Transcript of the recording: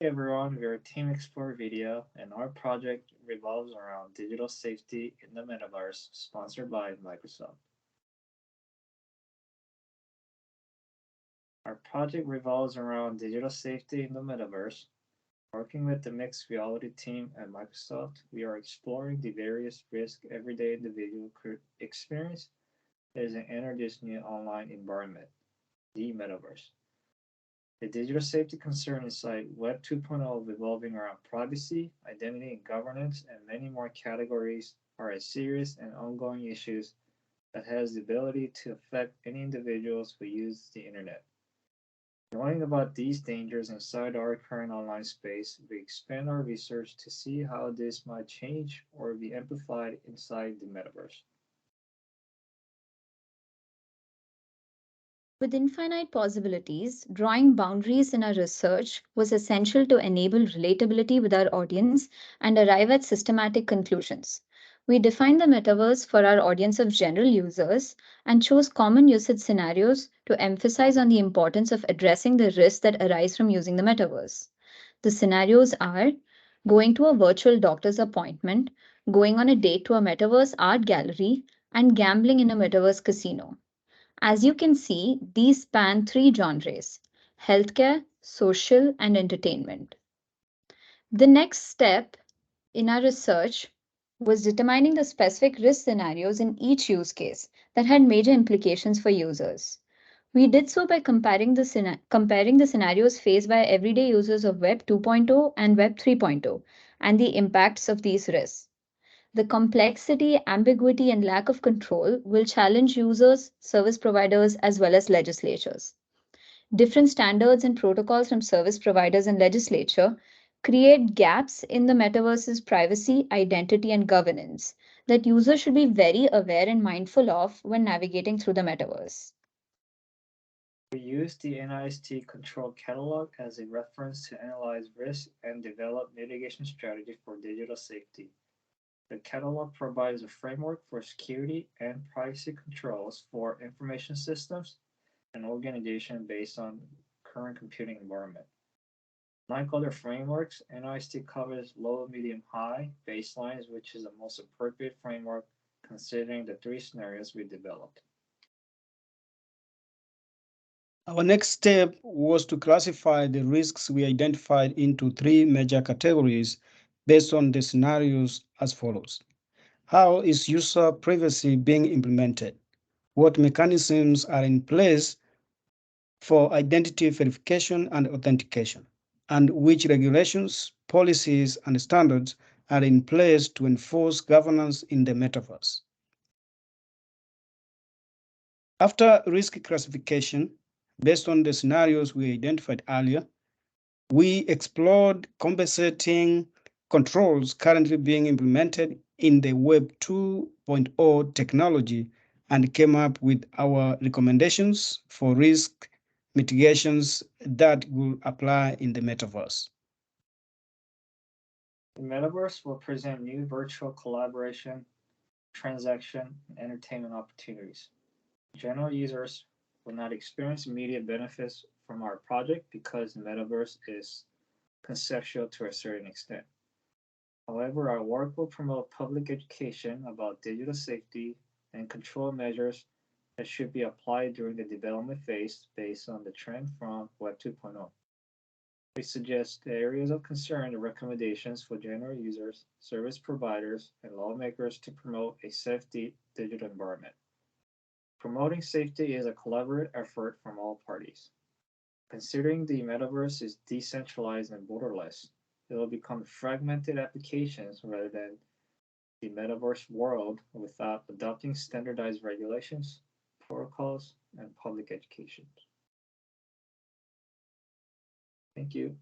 Hey everyone, we're a Team Explore video, and our project revolves around digital safety in the metaverse, sponsored by Microsoft. Our project revolves around digital safety in the metaverse. Working with the mixed reality team at Microsoft, we are exploring the various risks everyday individual could experience as they enter this new online environment, the metaverse. The digital safety concern inside Web 2.0 revolving around privacy, identity and governance, and many more categories are a serious and ongoing issues that has the ability to affect any individuals who use the internet. Knowing about these dangers inside our current online space, we expand our research to see how this might change or be amplified inside the metaverse. With infinite possibilities, drawing boundaries in our research was essential to enable relatability with our audience and arrive at systematic conclusions. We defined the metaverse for our audience of general users and chose common usage scenarios to emphasize on the importance of addressing the risks that arise from using the metaverse. The scenarios are going to a virtual doctor's appointment, going on a date to a metaverse art gallery, and gambling in a metaverse casino. As you can see, these span three genres: healthcare, social, and entertainment. The next step in our research was determining the specific risk scenarios in each use case that had major implications for users. We did so by comparing the scenarios faced by everyday users of Web 2.0 and Web 3.0 and the impacts of these risks. The complexity, ambiguity, and lack of control will challenge users, service providers, as well as legislatures. Different standards and protocols from service providers and legislature create gaps in the metaverse's privacy, identity, and governance that users should be very aware and mindful of when navigating through the metaverse. We use the NIST control catalog as a reference to analyze risk and develop mitigation strategy for digital safety. The catalog provides a framework for security and privacy controls for information systems and organizations based on current computing environment. Like other frameworks, NIST covers low, medium, high baselines, which is the most appropriate framework considering the three scenarios we developed. Our next step was to classify the risks we identified into three major categories based on the scenarios as follows. How is user privacy being implemented? What mechanisms are in place for identity verification and authentication? And which regulations, policies, and standards are in place to enforce governance in the metaverse? After risk classification, based on the scenarios we identified earlier, we explored compensating controls currently being implemented in the Web 2.0 technology and came up with our recommendations for risk mitigations that will apply in the metaverse. The metaverse will present new virtual collaboration, transaction, and entertainment opportunities. General users will not experience immediate benefits from our project because the metaverse is conceptual to a certain extent. However, our work will promote public education about digital safety and control measures that should be applied during the development phase based on the trend from Web 2.0. We suggest the areas of concern and recommendations for general users, service providers, and lawmakers to promote a safety digital environment. Promoting safety is a collaborative effort from all parties. Considering the metaverse is decentralized and borderless, it will become fragmented applications rather than the metaverse world without adopting standardized regulations, protocols, and public education. Thank you.